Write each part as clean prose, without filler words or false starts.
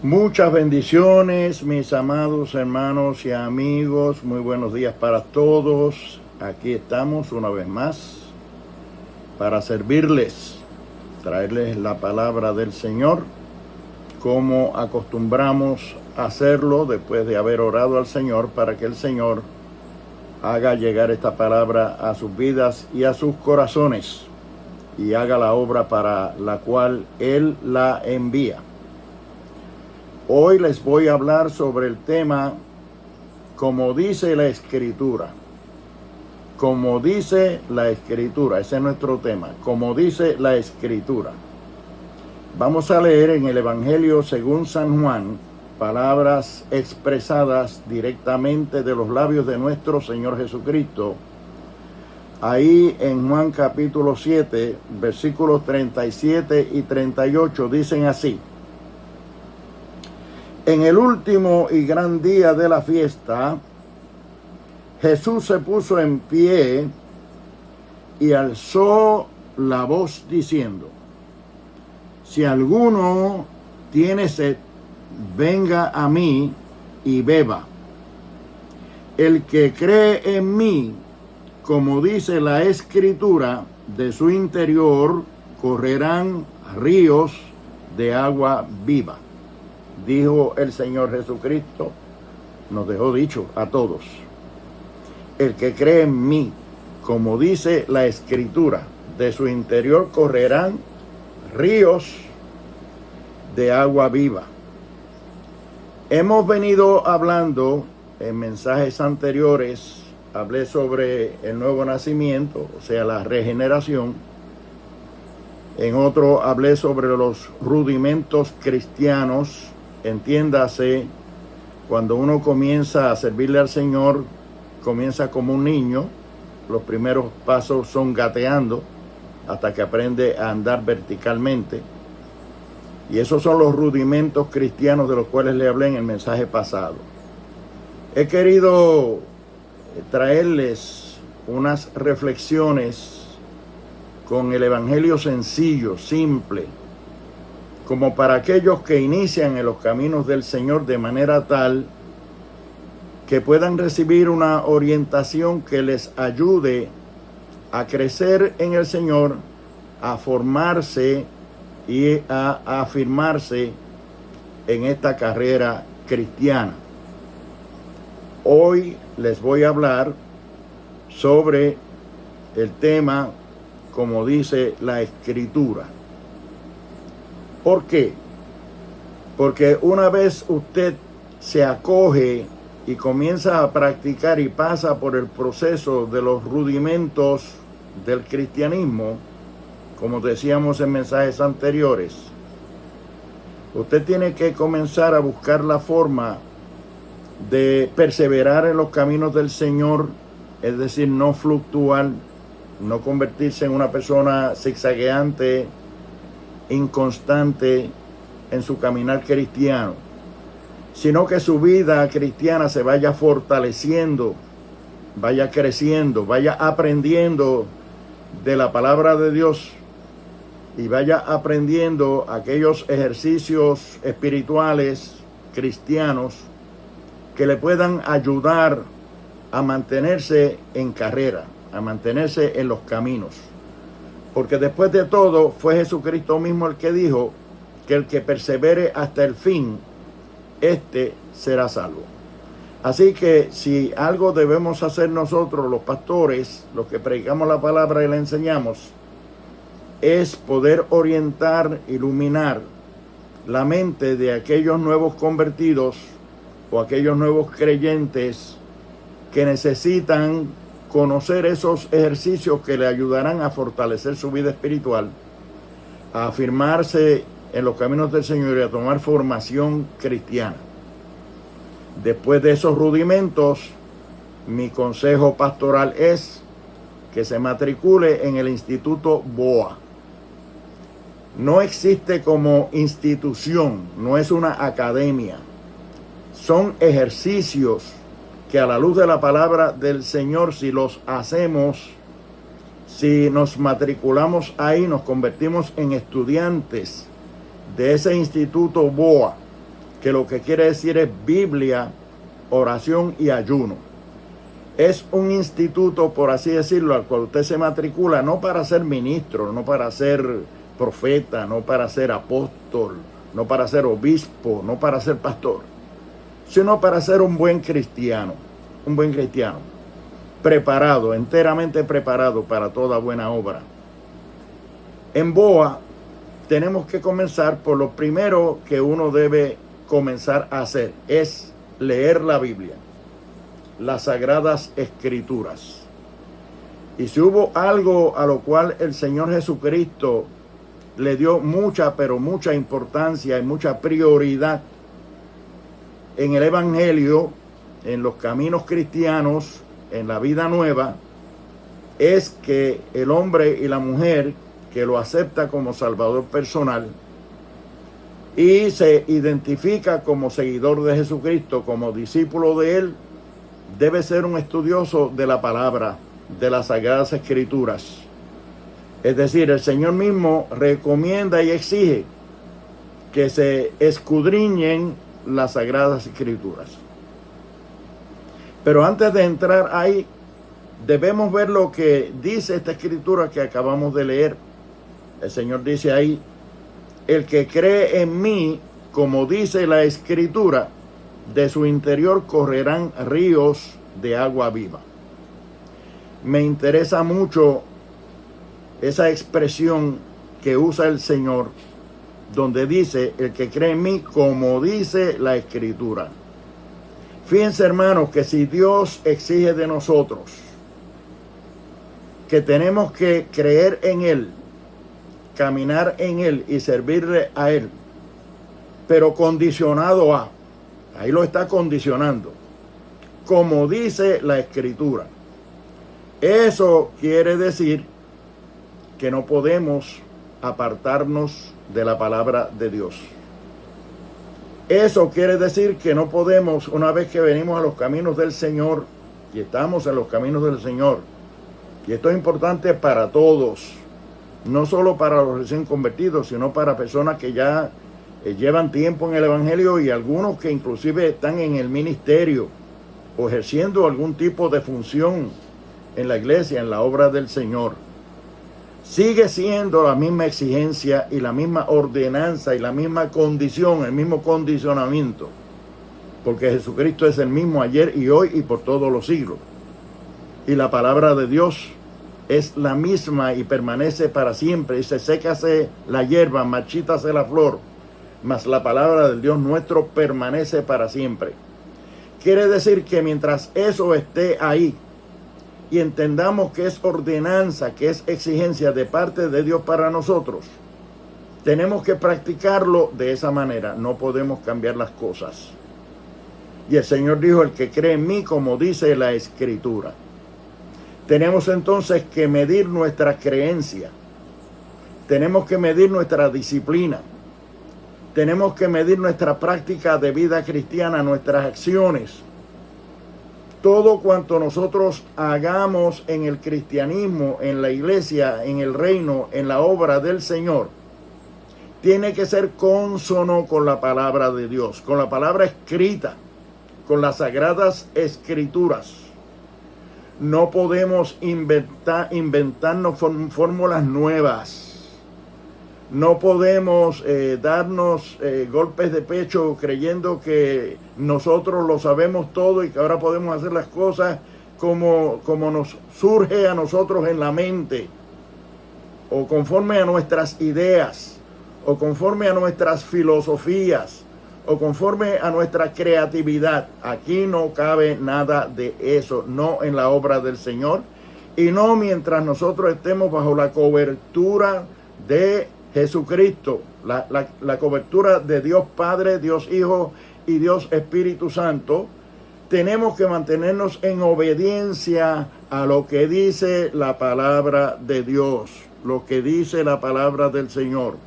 Muchas bendiciones, mis amados hermanos y amigos. Muy buenos días para todos. Aquí estamos una vez más para servirles, traerles la palabra del Señor, como acostumbramos a hacerlo después de haber orado al Señor, para que el Señor haga llegar esta palabra a sus vidas y a sus corazones, y haga la obra para la cual Él la envía. Hoy les voy a hablar sobre el tema, como dice la Escritura. Como dice la Escritura, ese es nuestro tema. Como dice la Escritura. Vamos a leer en el Evangelio según San Juan, palabras expresadas directamente de los labios de nuestro Señor Jesucristo. Ahí en Juan capítulo 7, versículos 37 y 38 dicen así: En el último y gran día de la fiesta, Jesús se puso en pie y alzó la voz diciendo: Si alguno tiene sed, venga a mí y beba. El que cree en mí, como dice la Escritura, de su interior correrán ríos de agua viva. Dijo el Señor Jesucristo, nos dejó dicho a todos: el que cree en mí, como dice la Escritura, de su interior correrán ríos de agua viva. Hemos venido hablando en mensajes anteriores, hablé sobre el nuevo nacimiento, o sea, la regeneración. En otro hablé sobre los rudimentos cristianos. Entiéndase, cuando uno comienza a servirle al Señor, comienza como un niño. Los primeros pasos son gateando hasta que aprende a andar verticalmente. Y esos son los rudimentos cristianos de los cuales le hablé en el mensaje pasado. He querido traerles unas reflexiones con el evangelio sencillo, simple, como para aquellos que inician en los caminos del Señor, de manera tal que puedan recibir una orientación que les ayude a crecer en el Señor, a formarse y a afirmarse en esta carrera cristiana. Hoy les voy a hablar sobre el tema, como dice la Escritura. ¿Por qué? Porque una vez usted se acoge y comienza a practicar y pasa por el proceso de los rudimentos del cristianismo, como decíamos en mensajes anteriores, usted tiene que comenzar a buscar la forma de perseverar en los caminos del Señor, es decir, no fluctuar, no convertirse en una persona zigzagueante, inconstante en su caminar cristiano, sino que su vida cristiana se vaya fortaleciendo, vaya creciendo, vaya aprendiendo de la palabra de Dios y vaya aprendiendo aquellos ejercicios espirituales cristianos que le puedan ayudar a mantenerse en carrera, a mantenerse en los caminos. Porque después de todo fue Jesucristo mismo el que dijo que el que persevere hasta el fin, este será salvo. Así que si algo debemos hacer nosotros, los pastores, los que predicamos la palabra y la enseñamos, es poder orientar, iluminar la mente de aquellos nuevos convertidos o aquellos nuevos creyentes que necesitan conocer esos ejercicios que le ayudarán a fortalecer su vida espiritual, a afirmarse en los caminos del Señor y a tomar formación cristiana. Después de esos rudimentos, mi consejo pastoral es que se matricule en el Instituto BOA. No existe como institución, no es una academia. Son ejercicios que a la luz de la palabra del Señor, si los hacemos, si nos matriculamos ahí, nos convertimos en estudiantes de ese Instituto BOA, que lo que quiere decir es Biblia, oración y ayuno. Es un instituto, por así decirlo, al cual usted se matricula no para ser ministro, no para ser profeta, no para ser apóstol, no para ser obispo, no para ser pastor, sino para ser un buen cristiano, preparado, enteramente preparado para toda buena obra. En BOA tenemos que comenzar por lo primero que uno debe comenzar a hacer, es leer la Biblia, las Sagradas Escrituras. Y si hubo algo a lo cual el Señor Jesucristo le dio mucha, pero mucha importancia y mucha prioridad en el Evangelio, en los caminos cristianos, en la vida nueva, es que el hombre y la mujer que lo acepta como Salvador personal y se identifica como seguidor de Jesucristo, como discípulo de Él, debe ser un estudioso de la palabra, de las Sagradas Escrituras. Es decir, el Señor mismo recomienda y exige que se escudriñen las Sagradas Escrituras. Pero antes de entrar ahí, debemos ver lo que dice esta escritura que acabamos de leer. El Señor dice ahí: el que cree en mí, como dice la escritura, de su interior correrán ríos de agua viva. Me interesa mucho esa expresión que usa el Señor, donde dice: el que cree en mí, como dice la escritura. Fíjense, hermanos, que si Dios exige de nosotros que tenemos que creer en Él, caminar en Él y servirle a Él, pero condicionado a, ahí lo está condicionando, como dice la escritura. Eso quiere decir que no podemos apartarnos de la palabra de Dios. Eso quiere decir que no podemos, una vez que venimos a los caminos del Señor, y estamos en los caminos del Señor, y esto es importante para todos, no solo para los recién convertidos, sino para personas que ya llevan tiempo en el Evangelio y algunos que inclusive están en el ministerio o ejerciendo algún tipo de función en la iglesia, en la obra del Señor. Sigue siendo la misma exigencia y la misma ordenanza y la misma condición, el mismo condicionamiento, porque Jesucristo es el mismo ayer y hoy y por todos los siglos. Y la palabra de Dios es la misma y permanece para siempre. Dice: sécase la hierba, marchítase la flor, mas la palabra del Dios nuestro permanece para siempre. Quiere decir que mientras eso esté ahí y entendamos que es ordenanza, que es exigencia de parte de Dios para nosotros, tenemos que practicarlo de esa manera. No podemos cambiar las cosas. Y el Señor dijo: el que cree en mí, como dice la escritura. Tenemos entonces que medir nuestra creencia. Tenemos que medir nuestra disciplina. Tenemos que medir nuestra práctica de vida cristiana, nuestras acciones. Todo cuanto nosotros hagamos en el cristianismo, en la iglesia, en el reino, en la obra del Señor, tiene que ser consono con la palabra de Dios, con la palabra escrita, con las Sagradas Escrituras. No podemos inventarnos fórmulas nuevas. No podemos darnos golpes de pecho creyendo que nosotros lo sabemos todo y que ahora podemos hacer las cosas como nos surge a nosotros en la mente, o conforme a nuestras ideas, o conforme a nuestras filosofías, o conforme a nuestra creatividad. Aquí no cabe nada de eso, no en la obra del Señor, y no mientras nosotros estemos bajo la cobertura de Jesucristo, la cobertura de Dios Padre, Dios Hijo y Dios Espíritu Santo. Tenemos que mantenernos en obediencia a lo que dice la palabra de Dios, lo que dice la palabra del Señor.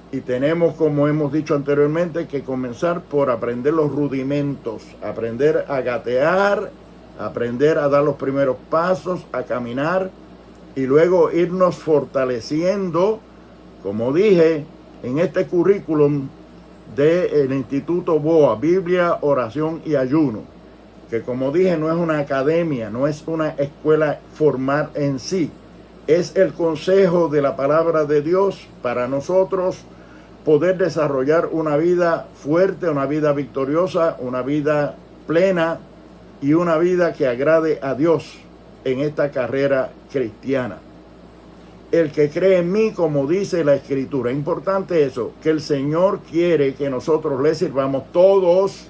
Y tenemos, como hemos dicho anteriormente, que comenzar por aprender los rudimentos, aprender a gatear, aprender a dar los primeros pasos, a caminar, y luego irnos fortaleciendo, como dije, en este currículum del Instituto BOA, Biblia, Oración y Ayuno, que como dije no es una academia, no es una escuela formal en sí, es el consejo de la palabra de Dios para nosotros poder desarrollar una vida fuerte, una vida victoriosa, una vida plena y una vida que agrade a Dios en esta carrera cristiana. El que cree en mí, como dice la Escritura. Importante eso, que el Señor quiere que nosotros le sirvamos todos,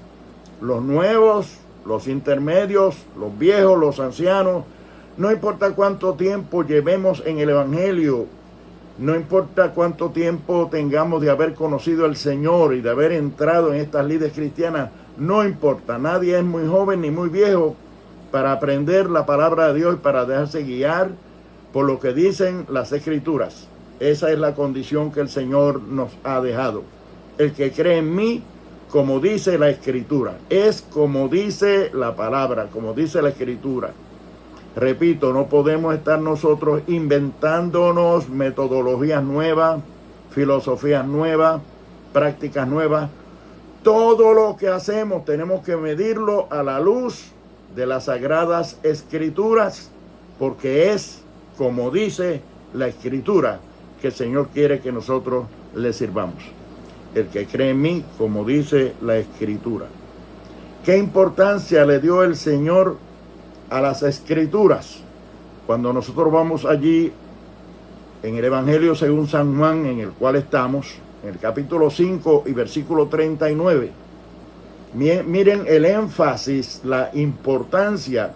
los nuevos, los intermedios, los viejos, los ancianos. No importa cuánto tiempo llevemos en el Evangelio, no importa cuánto tiempo tengamos de haber conocido al Señor y de haber entrado en estas lides cristianas, no importa. Nadie es muy joven ni muy viejo para aprender la palabra de Dios y para dejarse guiar por lo que dicen las Escrituras. Esa es la condición que el Señor nos ha dejado. El que cree en mí, como dice la Escritura, es como dice la palabra, como dice la Escritura. Repito, no podemos estar nosotros inventándonos metodologías nuevas, filosofías nuevas, prácticas nuevas. Todo lo que hacemos tenemos que medirlo a la luz de las Sagradas Escrituras, porque es como dice la Escritura que el Señor quiere que nosotros le sirvamos. El que cree en mí, como dice la Escritura. ¿Qué importancia le dio el Señor a las Escrituras? Cuando nosotros vamos allí en el Evangelio según San Juan, en el cual estamos, en el capítulo 5 y versículo 39, miren el énfasis, la importancia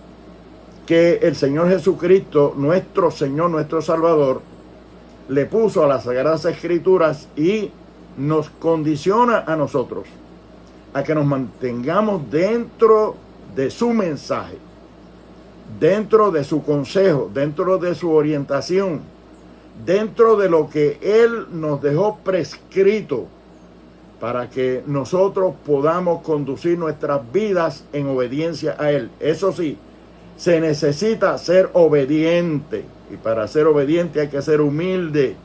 que el Señor Jesucristo, nuestro Señor, nuestro Salvador, le puso a las Sagradas Escrituras y nos condiciona a nosotros a que nos mantengamos dentro de su mensaje, dentro de su consejo, dentro de su orientación, dentro de lo que Él nos dejó prescrito para que nosotros podamos conducir nuestras vidas en obediencia a Él. Eso sí, se necesita ser obediente, y para ser obediente hay que ser humilde,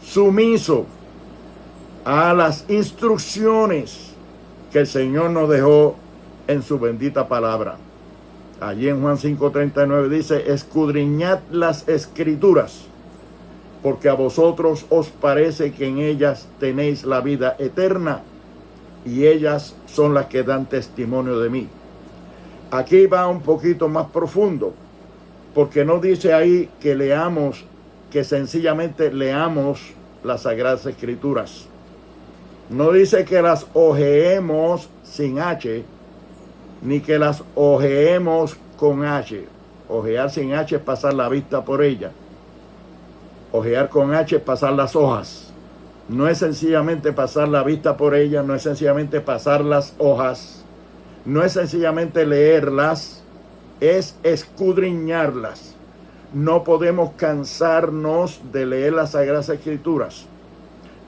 sumiso a las instrucciones que el Señor nos dejó en su bendita palabra. Allí en Juan 5:39 dice: escudriñad las Escrituras, porque a vosotros os parece que en ellas tenéis la vida eterna, y ellas son las que dan testimonio de mí. Aquí va un poquito más profundo, porque no dice ahí que leamos, que sencillamente leamos las Sagradas Escrituras. No dice que las hojeemos sin H, ni que las hojeemos con H. Ojear sin H es pasar la vista por ella. Ojear con H es pasar las hojas. No es sencillamente pasar la vista por ella, no es sencillamente pasar las hojas, no es sencillamente leerlas, es escudriñarlas. No podemos cansarnos de leer las Sagradas Escrituras.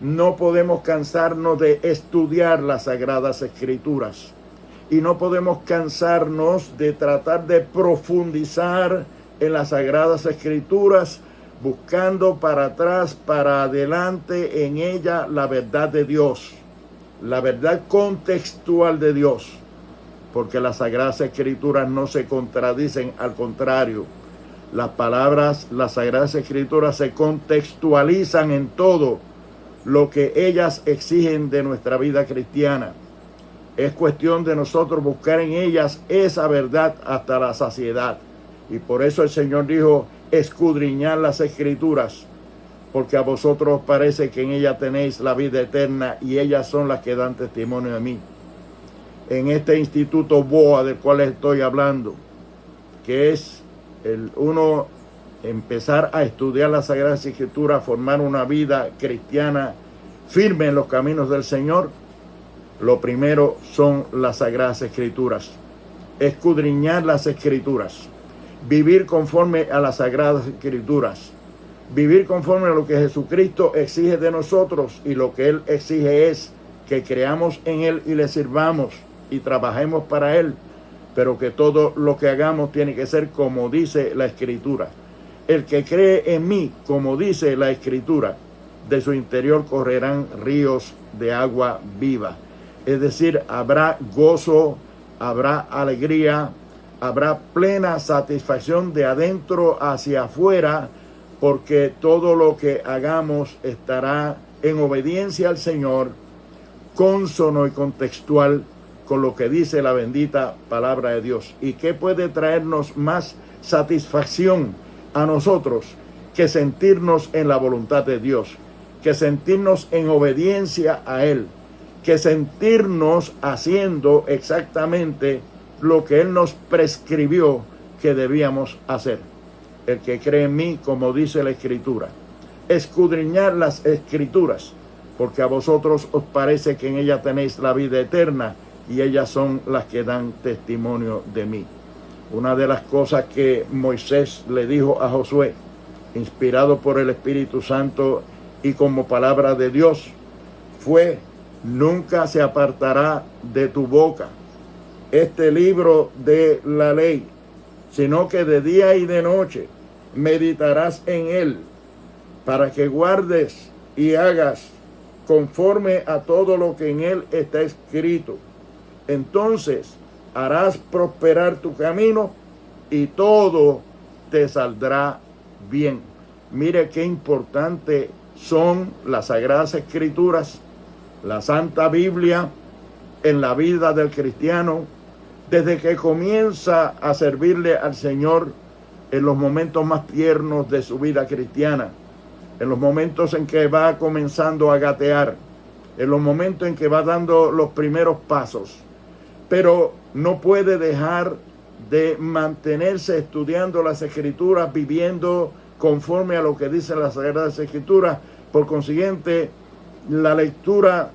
No podemos cansarnos de estudiar las Sagradas Escrituras. Y no podemos cansarnos de tratar de profundizar en las Sagradas Escrituras, buscando para atrás, para adelante en ella la verdad de Dios, la verdad contextual de Dios. Porque las Sagradas Escrituras no se contradicen, al contrario, las palabras, las Sagradas Escrituras se contextualizan en todo lo que ellas exigen de nuestra vida cristiana. Es cuestión de nosotros buscar en ellas esa verdad hasta la saciedad. Y por eso el Señor dijo: escudriñad las Escrituras, porque a vosotros os parece que en ellas tenéis la vida eterna, y ellas son las que dan testimonio de mí. En este Instituto BOA del cual les estoy hablando, que es uno empezar a estudiar las Sagradas Escrituras, formar una vida cristiana firme en los caminos del Señor, lo primero son las Sagradas Escrituras. Escudriñar las Escrituras, vivir conforme a las Sagradas Escrituras, vivir conforme a lo que Jesucristo exige de nosotros, y lo que Él exige es que creamos en Él y le sirvamos y trabajemos para Él, pero que todo lo que hagamos tiene que ser como dice la Escritura. El que cree en mí, como dice la Escritura, de su interior correrán ríos de agua viva. Es decir, habrá gozo, habrá alegría, habrá plena satisfacción de adentro hacia afuera, porque todo lo que hagamos estará en obediencia al Señor, consono y contextual con lo que dice la bendita palabra de Dios. ¿Y qué puede traernos más satisfacción a nosotros que sentirnos en la voluntad de Dios, que sentirnos en obediencia a Él, que sentirnos haciendo exactamente lo que Él nos prescribió que debíamos hacer? El que cree en mí, como dice la Escritura, escudriñar las Escrituras, porque a vosotros os parece que en ellas tenéis la vida eterna, y ellas son las que dan testimonio de mí. Una de las cosas que Moisés le dijo a Josué, inspirado por el Espíritu Santo y como palabra de Dios, fue: nunca se apartará de tu boca este libro de la ley, sino que de día y de noche meditarás en él, para que guardes y hagas conforme a todo lo que en él está escrito. Entonces harás prosperar tu camino y todo te saldrá bien. Mire qué importante son las Sagradas Escrituras, la Santa Biblia, en la vida del cristiano, desde que comienza a servirle al Señor en los momentos más tiernos de su vida cristiana, en los momentos en que va comenzando a gatear, en los momentos en que va dando los primeros pasos. Pero no puede dejar de mantenerse estudiando las Escrituras, viviendo conforme a lo que dicen las Sagradas Escrituras. Por consiguiente, la lectura,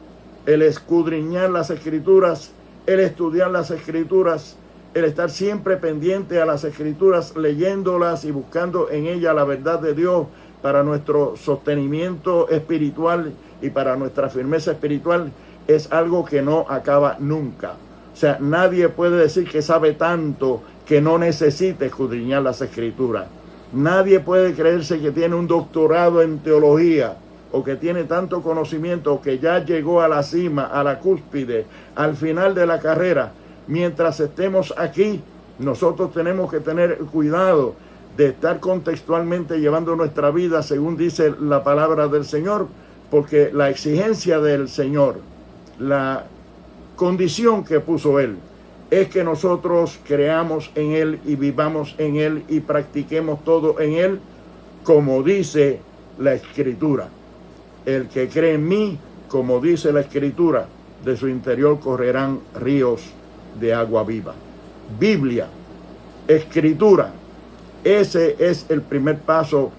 el escudriñar las Escrituras, el estudiar las Escrituras, el estar siempre pendiente a las Escrituras, leyéndolas y buscando en ellas la verdad de Dios para nuestro sostenimiento espiritual y para nuestra firmeza espiritual, es algo que no acaba nunca. O sea, nadie puede decir que sabe tanto que no necesite escudriñar las Escrituras. Nadie puede creerse que tiene un doctorado en teología o que tiene tanto conocimiento que ya llegó a la cima, a la cúspide, al final de la carrera. Mientras estemos aquí, nosotros tenemos que tener cuidado de estar contextualmente llevando nuestra vida según dice la palabra del Señor, porque la exigencia del Señor, la condición que puso Él, es que nosotros creamos en Él y vivamos en Él y practiquemos todo en Él, como dice la Escritura. El que cree en mí, como dice la Escritura, de su interior correrán ríos de agua viva. Biblia, Escritura, ese es el primer paso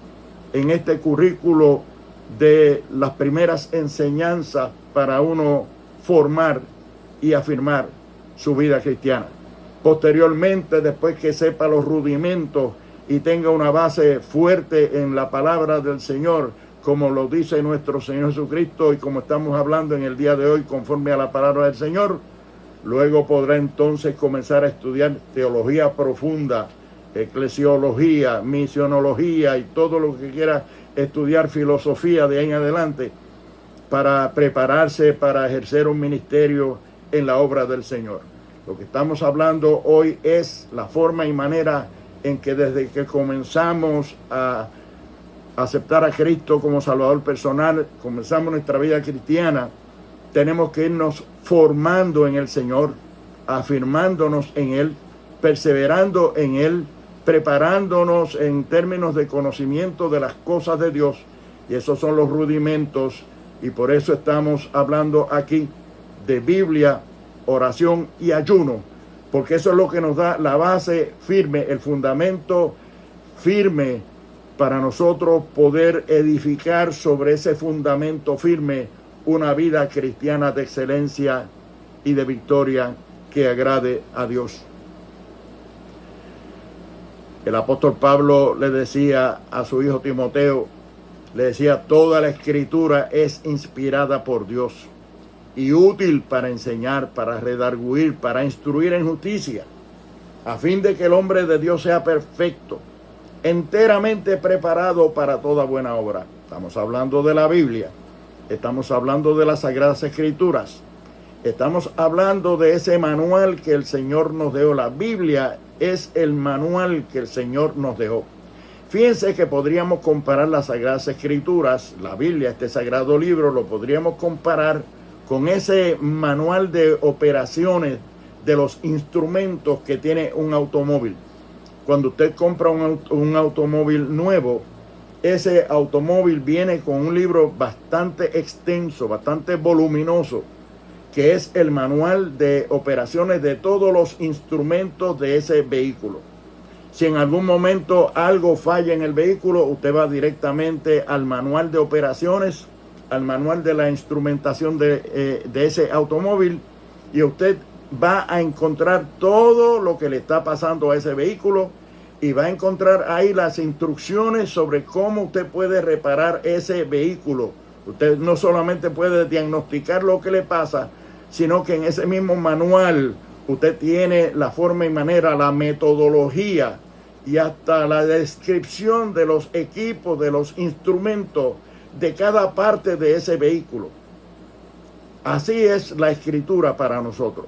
en este currículo de las primeras enseñanzas para uno formar y afirmar su vida cristiana. Posteriormente, después que sepa los rudimentos y tenga una base fuerte en la palabra del Señor, como lo dice nuestro Señor Jesucristo y como estamos hablando en el día de hoy conforme a la palabra del Señor, luego podrá entonces comenzar a estudiar teología profunda, eclesiología, misionología y todo lo que quiera estudiar, filosofía de ahí en adelante, para prepararse para ejercer un ministerio en la obra del Señor. Lo que estamos hablando hoy es la forma y manera en que desde que comenzamos a aceptar a Cristo como Salvador personal, comenzamos nuestra vida cristiana, tenemos que irnos formando en el Señor, afirmándonos en Él, perseverando en Él, preparándonos en términos de conocimiento de las cosas de Dios. Y esos son los rudimentos, y por eso estamos hablando aquí de Biblia, oración y ayuno, porque eso es lo que nos da la base firme, el fundamento firme para nosotros poder edificar sobre ese fundamento firme una vida cristiana de excelencia y de victoria que agrade a Dios. El apóstol Pablo le decía a su hijo Timoteo, le decía: toda la Escritura es inspirada por Dios y útil para enseñar, para redarguir, para instruir en justicia, a fin de que el hombre de Dios sea perfecto, enteramente preparado para toda buena obra. Estamos hablando de la Biblia, estamos hablando de las Sagradas Escrituras. Estamos hablando de ese manual que el Señor nos dejó. La Biblia es el manual que el Señor nos dejó. Fíjense que podríamos comparar las Sagradas Escrituras, la Biblia, este sagrado libro, lo podríamos comparar con ese manual de operaciones de los instrumentos que tiene un automóvil. Cuando usted compra un automóvil nuevo, ese automóvil viene con un libro bastante extenso, bastante voluminoso, que es el manual de operaciones de todos los instrumentos de ese vehículo. Si en algún momento algo falla en el vehículo, usted va directamente al manual de operaciones, al manual de la instrumentación de ese automóvil, y usted va a encontrar todo lo que le está pasando a ese vehículo y va a encontrar ahí las instrucciones sobre cómo usted puede reparar ese vehículo. Usted no solamente puede diagnosticar lo que le pasa, sino que en ese mismo manual usted tiene la forma y manera, la metodología y hasta la descripción de los equipos, de los instrumentos de cada parte de ese vehículo. Así es la Escritura para nosotros.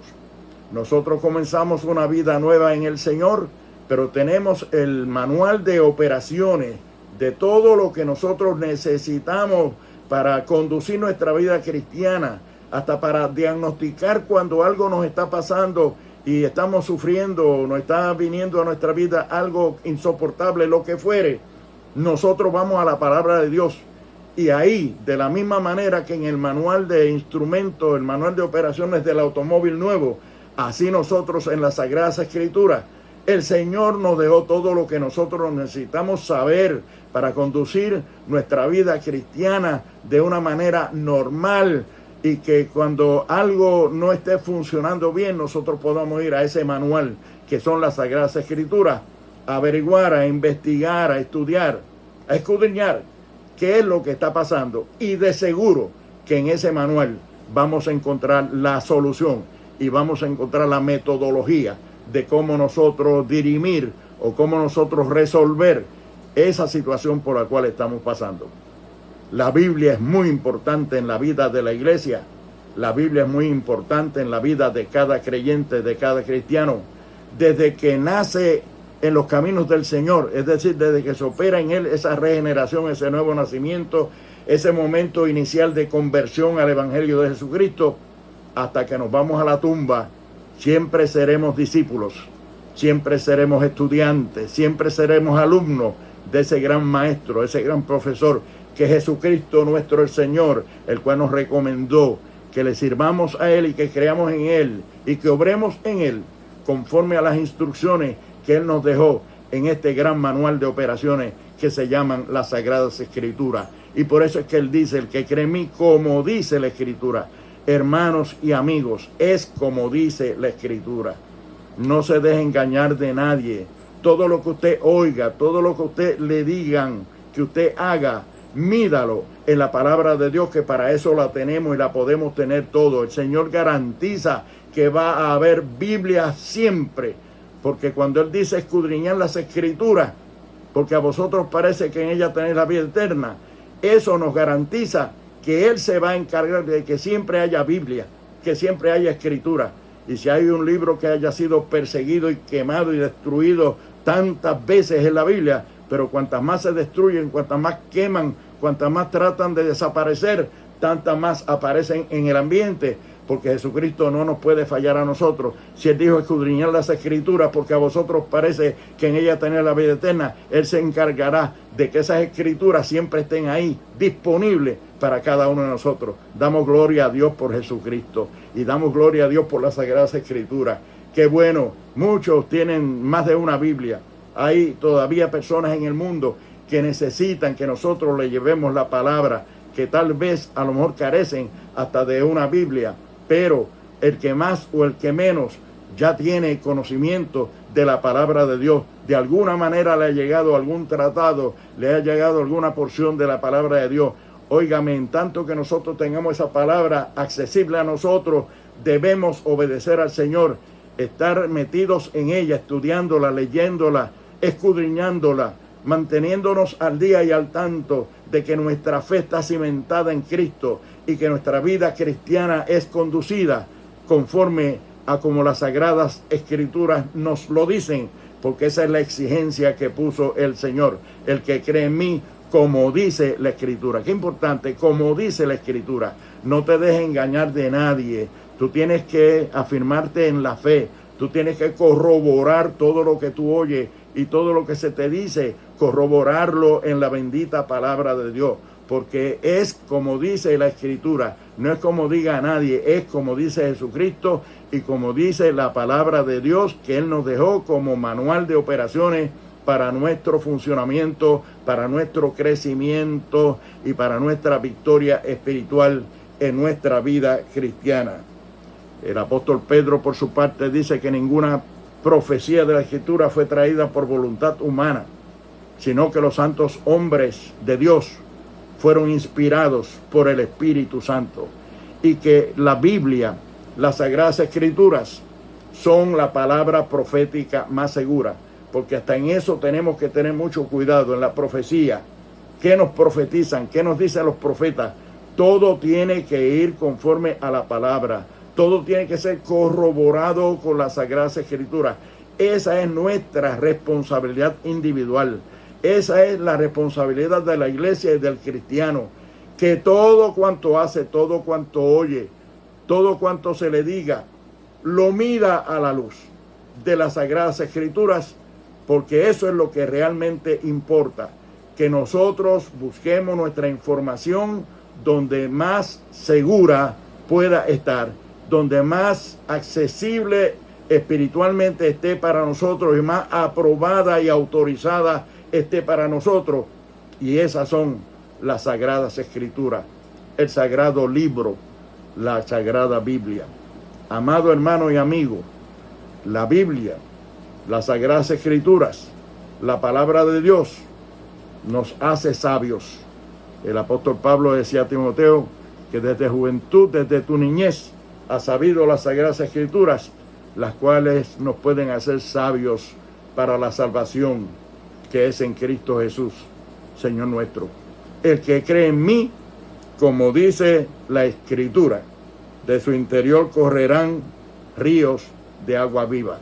Nosotros comenzamos una vida nueva en el Señor, pero tenemos el manual de operaciones de todo lo que nosotros necesitamos para conducir nuestra vida cristiana, hasta para diagnosticar cuando algo nos está pasando y estamos sufriendo, nos está viniendo a nuestra vida algo insoportable, lo que fuere. Nosotros vamos a la palabra de Dios y ahí, de la misma manera que en el manual de instrumentos, el manual de operaciones del automóvil nuevo, así nosotros en las Sagradas Escrituras, el Señor nos dejó todo lo que nosotros necesitamos saber para conducir nuestra vida cristiana de una manera normal, y que cuando algo no esté funcionando bien, nosotros podamos ir a ese manual que son las Sagradas Escrituras, a averiguar, a investigar, a estudiar, a escudriñar qué es lo que está pasando. Y de seguro que en ese manual vamos a encontrar la solución y vamos a encontrar la metodología de cómo nosotros dirimir o cómo nosotros resolver esa situación por la cual estamos pasando. La Biblia es muy importante en la vida de la iglesia. La Biblia es muy importante en la vida de cada creyente, de cada cristiano. Desde que nace en los caminos del Señor, es decir, desde que se opera en él esa regeneración, ese nuevo nacimiento, ese momento inicial de conversión al Evangelio de Jesucristo, hasta que nos vamos a la tumba, siempre seremos discípulos, siempre seremos estudiantes, siempre seremos alumnos de ese gran maestro, ese gran profesor, que Jesucristo nuestro el Señor, el cual nos recomendó que le sirvamos a Él y que creamos en Él y que obremos en Él conforme a las instrucciones que Él nos dejó en este gran manual de operaciones que se llaman las Sagradas Escrituras. Y por eso es que Él dice, el que cree en mí, como dice la Escritura. Hermanos y amigos, es como dice la Escritura. No se deje engañar de nadie. Todo lo que usted oiga, todo lo que usted le digan que usted haga, mídalo en la palabra de Dios, que para eso la tenemos y la podemos tener todo. El Señor garantiza que va a haber Biblia siempre, porque cuando Él dice escudriñar las Escrituras, porque a vosotros parece que en ella tenéis la vida eterna, eso nos garantiza que Él se va a encargar de que siempre haya Biblia, que siempre haya Escritura. Y si hay un libro que haya sido perseguido y quemado y destruido tantas veces en la Biblia, pero cuantas más se destruyen, cuantas más queman, cuantas más tratan de desaparecer, tantas más aparecen en el ambiente, porque Jesucristo no nos puede fallar a nosotros. Si Él dijo escudriñar las Escrituras, porque a vosotros parece que en ella tenéis la vida eterna, Él se encargará de que esas Escrituras siempre estén ahí, disponibles para cada uno de nosotros. Damos gloria a Dios por Jesucristo y damos gloria a Dios por las Sagradas Escrituras. Qué bueno, muchos tienen más de una Biblia. Hay todavía personas en el mundo que necesitan que nosotros le llevemos la palabra, que tal vez a lo mejor carecen hasta de una Biblia, pero el que más o el que menos ya tiene conocimiento de la palabra de Dios. De alguna manera le ha llegado algún tratado, le ha llegado alguna porción de la palabra de Dios. Óigame, en tanto que nosotros tengamos esa palabra accesible a nosotros, debemos obedecer al Señor, estar metidos en ella, estudiándola, leyéndola, escudriñándola, manteniéndonos al día y al tanto de que nuestra fe está cimentada en Cristo y que nuestra vida cristiana es conducida conforme a como las Sagradas Escrituras nos lo dicen, porque esa es la exigencia que puso el Señor. El que cree en mí, como dice la Escritura. Qué importante, como dice la Escritura. No te dejes engañar de nadie. Tú tienes que afirmarte en la fe. Tú tienes que corroborar todo lo que tú oyes y todo lo que se te dice, corroborarlo en la bendita palabra de Dios. Porque es como dice la Escritura, no es como diga nadie, es como dice Jesucristo y como dice la palabra de Dios que Él nos dejó como manual de operaciones para nuestro funcionamiento, para nuestro crecimiento y para nuestra victoria espiritual en nuestra vida cristiana. El apóstol Pedro, por su parte, dice que ninguna profecía de la Escritura fue traída por voluntad humana, sino que los santos hombres de Dios fueron inspirados por el Espíritu Santo y que la Biblia, las Sagradas Escrituras, son la palabra profética más segura, porque hasta en eso tenemos que tener mucho cuidado en la profecía. ¿Qué nos profetizan? ¿Qué nos dicen los profetas? Todo tiene que ir conforme a la palabra. Todo tiene que ser corroborado con las Sagradas Escrituras. Esa es nuestra responsabilidad individual. Esa es la responsabilidad de la iglesia y del cristiano. Que todo cuanto hace, todo cuanto oye, todo cuanto se le diga, lo mida a la luz de las Sagradas Escrituras, porque eso es lo que realmente importa. Que nosotros busquemos nuestra información donde más segura pueda estar, donde más accesible espiritualmente esté para nosotros y más aprobada y autorizada esté para nosotros. Y esas son las Sagradas Escrituras, el sagrado libro, la Sagrada Biblia. Amado hermano y amigo, la Biblia, las Sagradas Escrituras, la palabra de Dios nos hace sabios. El apóstol Pablo decía a Timoteo que desde juventud, desde tu niñez, has sabido las Sagradas Escrituras, las cuales nos pueden hacer sabios para la salvación que es en Cristo Jesús, Señor nuestro. El que cree en mí, como dice la Escritura, de su interior correrán ríos de agua viva.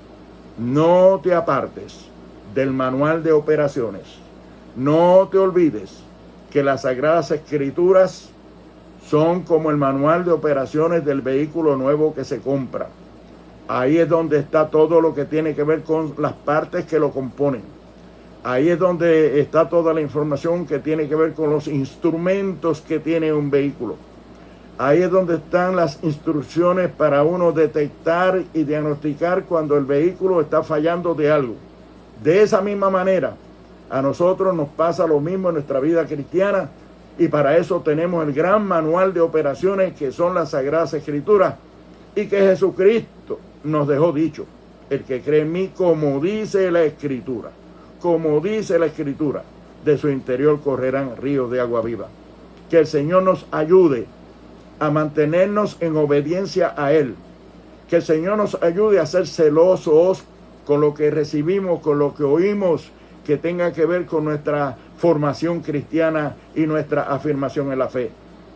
No te apartes del manual de operaciones. No te olvides que las Sagradas Escrituras son como el manual de operaciones del vehículo nuevo que se compra. Ahí es donde está todo lo que tiene que ver con las partes que lo componen. Ahí es donde está toda la información que tiene que ver con los instrumentos que tiene un vehículo. Ahí es donde están las instrucciones para uno detectar y diagnosticar cuando el vehículo está fallando de algo. De esa misma manera, a nosotros nos pasa lo mismo en nuestra vida cristiana, y para eso tenemos el gran manual de operaciones que son las Sagradas Escrituras, y que Jesucristo nos dejó dicho: el que cree en mí, como dice la Escritura, como dice la Escritura, de su interior correrán ríos de agua viva. Que el Señor nos ayude a mantenernos en obediencia a Él. Que el Señor nos ayude a ser celosos con lo que recibimos, con lo que oímos, que tenga que ver con nuestra formación cristiana y nuestra afirmación en la fe.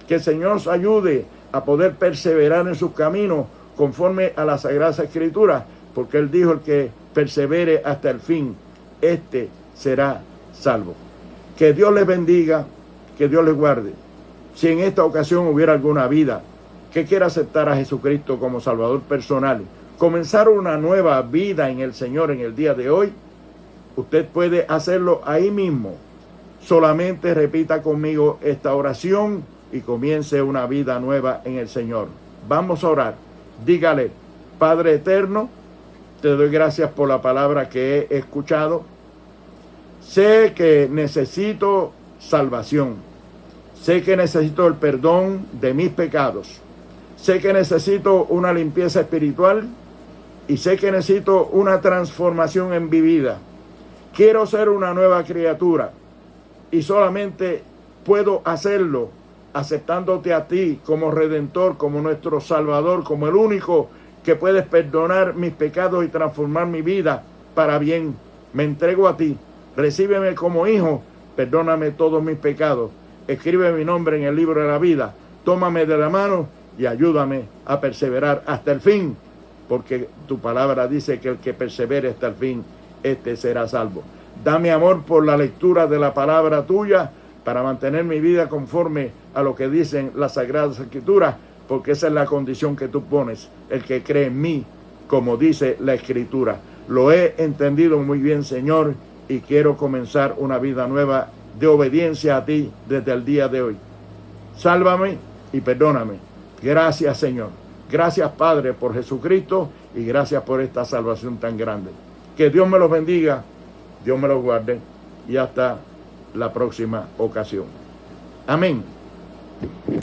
Que el Señor nos ayude a poder perseverar en sus caminos conforme a las Sagradas Escrituras, porque Él dijo: el que persevere hasta el fin, este será salvo. Que Dios les bendiga, que Dios les guarde. Si en esta ocasión hubiera alguna vida que quiera aceptar a Jesucristo como Salvador personal, comenzar una nueva vida en el Señor en el día de hoy, usted puede hacerlo ahí mismo. Solamente repita conmigo esta oración y comience una vida nueva en el Señor. Vamos a orar. Dígale: Padre eterno, te doy gracias por la palabra que he escuchado. Sé que necesito salvación. Sé que necesito el perdón de mis pecados. Sé que necesito una limpieza espiritual y sé que necesito una transformación en mi vida. Quiero ser una nueva criatura y solamente puedo hacerlo aceptándote a ti como Redentor, como nuestro Salvador, como el único que puedes perdonar mis pecados y transformar mi vida para bien. Me entrego a ti. Recíbeme como hijo. Perdóname todos mis pecados. Escribe mi nombre en el libro de la vida. Tómame de la mano y ayúdame a perseverar hasta el fin, porque tu palabra dice que el que persevere hasta el fin, este será salvo. Dame amor por la lectura de la palabra tuya para mantener mi vida conforme a lo que dicen las Sagradas Escrituras, porque esa es la condición que tú pones, el que cree en mí, como dice la Escritura. Lo he entendido muy bien, Señor, y quiero comenzar una vida nueva de obediencia a ti desde el día de hoy. Sálvame y perdóname. Gracias, Señor. Gracias, Padre, por Jesucristo, y gracias por esta salvación tan grande. Que Dios me los bendiga, Dios me los guarde, y hasta la próxima ocasión. Amén.